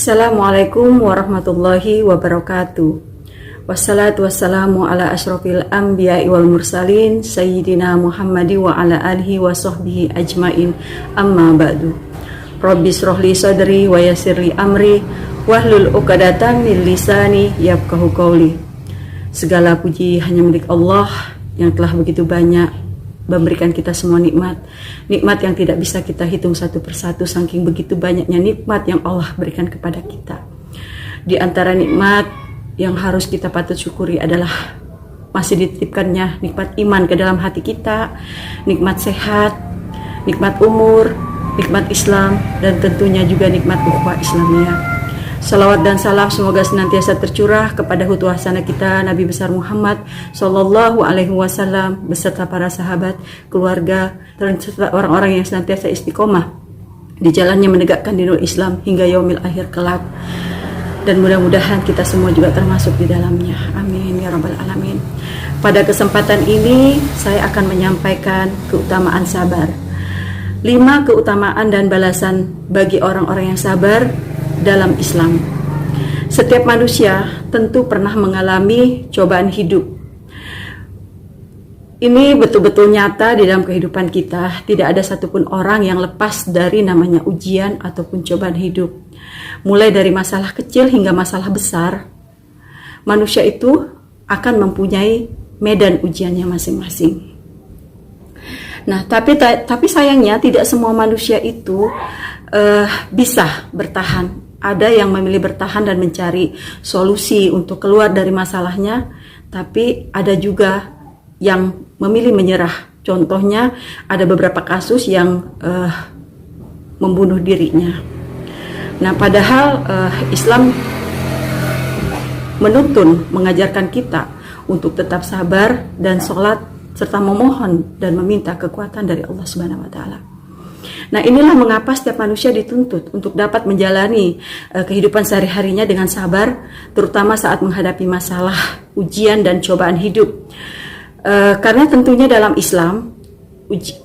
Assalamualaikum warahmatullahi wabarakatuh. Wassalatu wassalamu ala asyrofil anbiya'i wal mursalin Sayyidina Muhammadi wa ala alihi wa sahbihi ajmain, amma ba'du. Rabbi srohli sadri wa yassirli amri wahlul uqadatan min lisani yafqahu qawli. Segala puji hanya milik Allah yang telah begitu banyak memberikan kita semua nikmat yang tidak bisa kita hitung satu persatu, saking begitu banyaknya nikmat yang Allah berikan kepada kita. Di antara nikmat yang harus kita patut syukuri adalah masih dititipkannya nikmat iman ke dalam hati kita, nikmat sehat, nikmat umur, nikmat Islam, dan tentunya juga nikmat ukhuwah Islamiyah. Salawat dan salam semoga senantiasa tercurah kepada hutu hasanah kita Nabi besar Muhammad Sallallahu Alaihi Wasallam beserta para sahabat, keluarga, dan serta orang-orang yang senantiasa istiqomah di jalannya menegakkan dinul Islam hingga yaumil akhir kelak. Dan mudah-mudahan kita semua juga termasuk di dalamnya. Amin ya rabbal alamin. Pada kesempatan ini saya akan menyampaikan keutamaan sabar. 5 keutamaan dan balasan bagi orang-orang yang sabar dalam Islam. Setiap manusia tentu pernah mengalami cobaan hidup. Ini betul-betul nyata di dalam kehidupan kita. Tidak ada satupun orang yang lepas dari namanya ujian ataupun cobaan hidup. Mulai dari masalah kecil hingga masalah besar, manusia itu akan mempunyai medan ujiannya masing-masing. Nah, tapi sayangnya tidak semua manusia itu bisa bertahan. Ada yang memilih bertahan dan mencari solusi untuk keluar dari masalahnya, tapi ada juga yang memilih menyerah. Contohnya ada beberapa kasus yang membunuh dirinya. Nah, padahal Islam menuntun, mengajarkan kita untuk tetap sabar dan sholat serta memohon dan meminta kekuatan dari Allah Subhanahu wa Ta'ala. Nah, inilah mengapa setiap manusia dituntut untuk dapat menjalani kehidupan sehari-harinya dengan sabar, terutama saat menghadapi masalah, ujian, dan cobaan hidup. Karena tentunya dalam Islam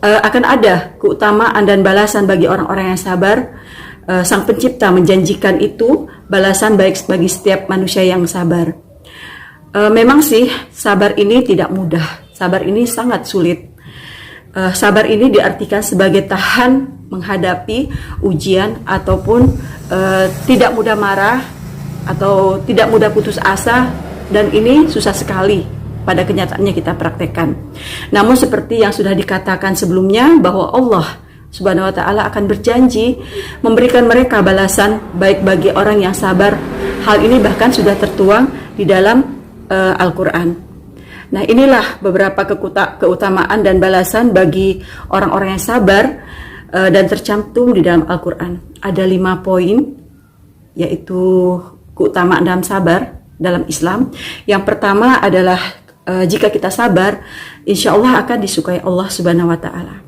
akan ada keutamaan dan balasan bagi orang-orang yang sabar. Sang Pencipta menjanjikan itu balasan baik bagi setiap manusia yang sabar. Memang sih sabar ini tidak mudah, sabar ini sangat sulit. Sabar ini diartikan sebagai tahan menghadapi ujian ataupun tidak mudah marah atau tidak mudah putus asa, dan ini susah sekali pada kenyataannya kita praktekkan. Namun seperti yang sudah dikatakan sebelumnya bahwa Allah Subhanahu wa Ta'ala akan berjanji memberikan mereka balasan baik bagi orang yang sabar. Hal ini bahkan sudah tertuang di dalam Al-Quran. Nah, inilah beberapa keutamaan dan balasan bagi orang-orang yang sabar dan tercantum di dalam Al-Quran. Ada 5 poin, yaitu keutamaan dalam sabar dalam Islam. Yang pertama adalah jika kita sabar, insya Allah akan disukai Allah Subhanahu wa Ta'ala.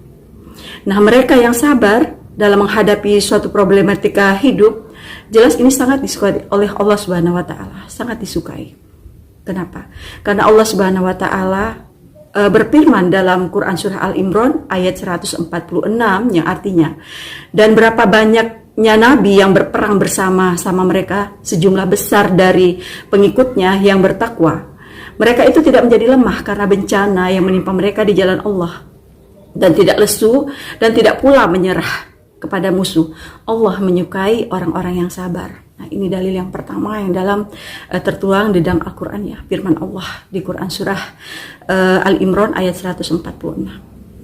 Nah, mereka yang sabar dalam menghadapi suatu problematika hidup, jelas ini sangat disukai oleh Allah Subhanahu wa Ta'ala, sangat disukai. Kenapa? Karena Allah Subhanahu wa Ta'ala berfirman dalam Quran surah Al-Imran ayat 146 yang artinya, dan berapa banyaknya nabi yang berperang bersama mereka sejumlah besar dari pengikutnya yang bertakwa. Mereka itu tidak menjadi lemah karena bencana yang menimpa mereka di jalan Allah, dan tidak lesu dan tidak pula menyerah kepada musuh. Allah menyukai orang-orang yang sabar. Nah, ini dalil yang pertama yang tertuang di dalam Al-Quran, ya, firman Allah di Quran surah Al-Imran ayat 146.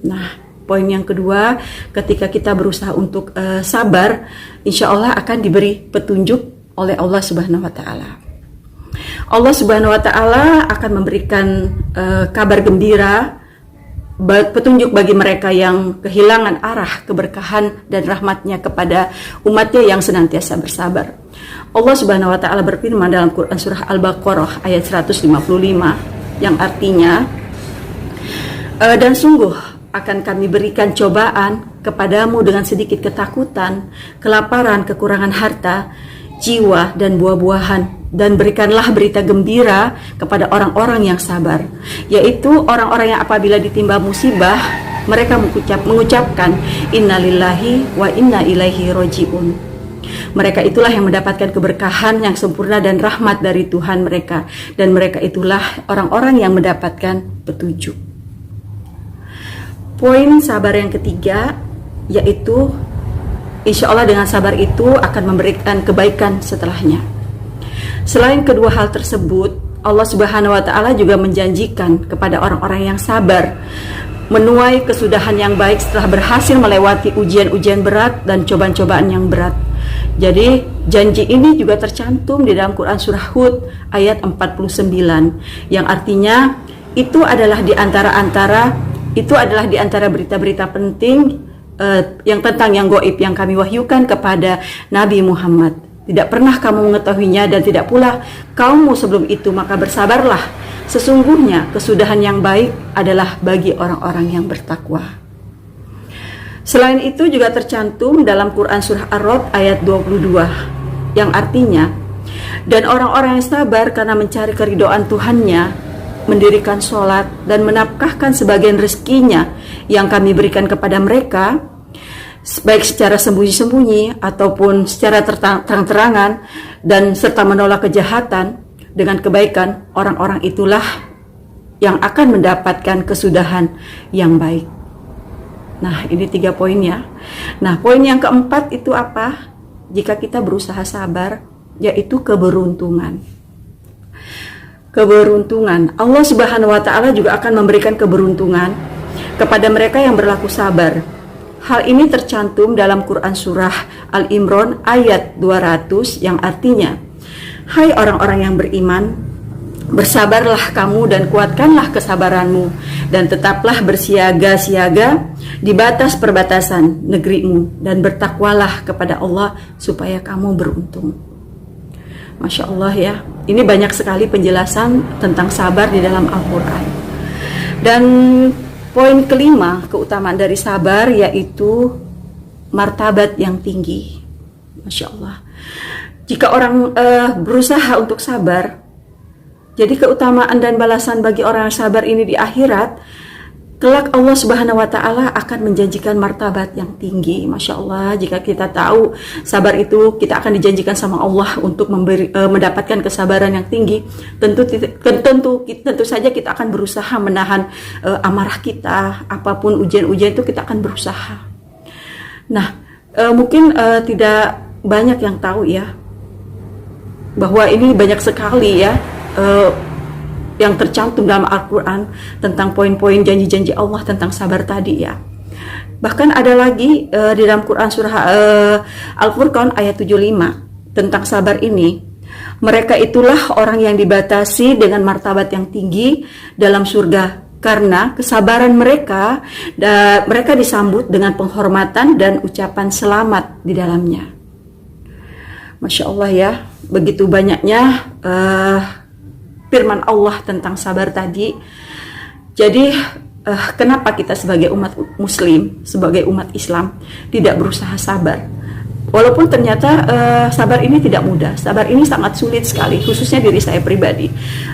Nah, poin yang kedua, ketika kita berusaha untuk sabar, insya Allah akan diberi petunjuk oleh Allah Subhanahu wa Ta'ala. Allah Subhanahu wa Ta'ala akan memberikan kabar gembira, petunjuk bagi mereka yang kehilangan arah keberkahan dan rahmatnya kepada umatnya yang senantiasa bersabar. Allah Subhanahu wa Ta'ala berfirman dalam Quran surah Al-Baqarah ayat 155 yang artinya, dan sungguh akan kami berikan cobaan kepadamu dengan sedikit ketakutan, kelaparan, kekurangan harta, jiwa, dan buah-buahan, dan berikanlah berita gembira kepada orang-orang yang sabar, yaitu orang-orang yang apabila ditimpa musibah mereka mengucapkan innalillahi wa inna ilaihi roji'un. Mereka itulah yang mendapatkan keberkahan yang sempurna dan rahmat dari Tuhan mereka, dan mereka itulah orang-orang yang mendapatkan petunjuk. Poin sabar yang ketiga yaitu insya Allah dengan sabar itu akan memberikan kebaikan setelahnya. Selain kedua hal tersebut, Allah Subhanahu wa Ta'ala juga menjanjikan kepada orang-orang yang sabar menuai kesudahan yang baik setelah berhasil melewati ujian-ujian berat dan cobaan-cobaan yang berat. Jadi janji ini juga tercantum di dalam Quran Surah Hud ayat 49, yang artinya itu adalah di antara berita-berita penting yang tentang yang gaib yang kami wahyukan kepada Nabi Muhammad. Tidak pernah kamu mengetahuinya dan tidak pula kaummu sebelum itu, maka bersabarlah. Sesungguhnya kesudahan yang baik adalah bagi orang-orang yang bertakwa. Selain itu juga tercantum dalam Quran Surah Ar-Ra'd ayat 22, yang artinya, dan orang-orang yang sabar karena mencari keridhaan Tuhannya, mendirikan sholat dan menafkahkan sebagian rezekinya yang kami berikan kepada mereka, baik secara sembunyi-sembunyi ataupun secara terang-terangan, dan serta menolak kejahatan dengan kebaikan, orang-orang itulah yang akan mendapatkan kesudahan yang baik. Nah, ini 3 poin ya. Nah, poin yang keempat itu apa? Jika kita berusaha sabar, yaitu keberuntungan. Keberuntungan. Allah Subhanahu wa Ta'ala juga akan memberikan keberuntungan kepada mereka yang berlaku sabar. Hal ini tercantum dalam Quran Surah Al-Imran ayat 200 yang artinya, hai orang-orang yang beriman, bersabarlah kamu dan kuatkanlah kesabaranmu, dan tetaplah bersiaga-siaga di batas perbatasan negerimu, dan bertakwalah kepada Allah supaya kamu beruntung. Masya Allah ya, ini banyak sekali penjelasan tentang sabar di dalam Al-Quran. Dan poin kelima, keutamaan dari sabar yaitu martabat yang tinggi. Masya Allah. Jika orang berusaha untuk sabar, jadi keutamaan dan balasan bagi orang yang sabar ini di akhirat, kelak Allah Subhanahu wa Ta'ala akan menjanjikan martabat yang tinggi. Masya Allah, jika kita tahu sabar itu kita akan dijanjikan sama Allah untuk mendapatkan kesabaran yang tinggi, tentu saja kita akan berusaha menahan amarah kita, apapun ujian-ujian itu kita akan berusaha. Nah, mungkin tidak banyak yang tahu ya, bahwa ini banyak sekali ya yang tercantum dalam Al-Quran tentang poin-poin janji-janji Allah tentang sabar tadi ya. Bahkan ada lagi di dalam Quran Surah Al-Furqan ayat 75 tentang sabar ini. Mereka itulah orang yang dibatasi dengan martabat yang tinggi dalam surga, karena kesabaran mereka mereka disambut dengan penghormatan dan ucapan selamat di dalamnya. Masya Allah ya, begitu banyaknya firman Allah tentang sabar tadi. Jadi kenapa kita sebagai umat muslim, sebagai umat Islam tidak berusaha sabar? Walaupun ternyata sabar ini tidak mudah, sabar ini sangat sulit sekali, khususnya diri saya pribadi.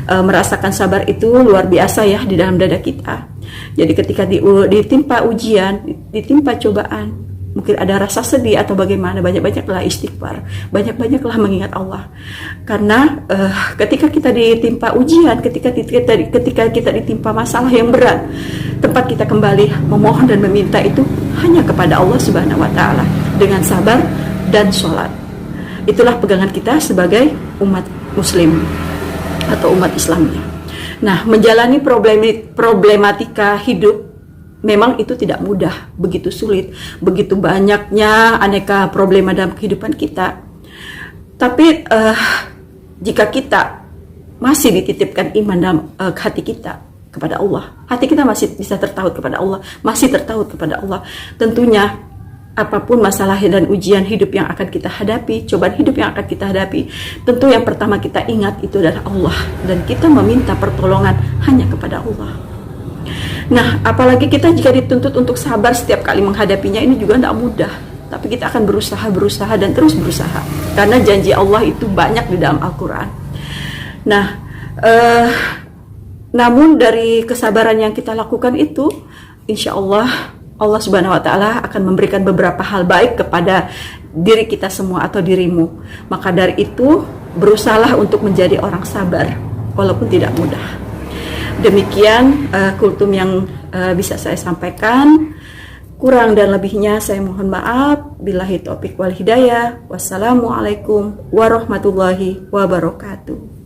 Merasakan sabar itu luar biasa ya di dalam dada kita. Jadi ketika ditimpa ujian, ditimpa cobaan, mungkin ada rasa sedih atau bagaimana, banyak-banyaklah istighfar, banyak-banyaklah mengingat Allah. Karena ketika kita ditimpa ujian, ketika kita ditimpa masalah yang berat, tempat kita kembali memohon dan meminta itu hanya kepada Allah Subhanahu wa Ta'ala dengan sabar dan sholat. Itulah pegangan kita sebagai umat muslim atau umat Islamnya. Nah, menjalani problematika hidup memang itu tidak mudah, begitu sulit, begitu banyaknya aneka problema dalam kehidupan kita. Tapi jika kita masih dititipkan iman dalam hati kita kepada Allah, hati kita masih bisa tertaut kepada Allah, masih tertaut kepada Allah, tentunya apapun masalah dan ujian hidup yang akan kita hadapi, cobaan hidup yang akan kita hadapi, tentu yang pertama kita ingat itu adalah Allah, dan kita meminta pertolongan hanya kepada Allah. Nah, apalagi kita jika dituntut untuk sabar setiap kali menghadapinya, ini juga tidak mudah. Tapi kita akan berusaha dan terus berusaha. Karena janji Allah itu banyak di dalam Al-Quran. Nah, namun dari kesabaran yang kita lakukan itu, insya Allah Allah Subhanahu wa taala akan memberikan beberapa hal baik kepada diri kita semua atau dirimu. Maka dari itu, berusahalah untuk menjadi orang sabar walaupun tidak mudah. Demikian kultum yang bisa saya sampaikan. Kurang dan lebihnya saya mohon maaf. Billahi taufik wal hidayah. Wassalamualaikum warahmatullahi wabarakatuh.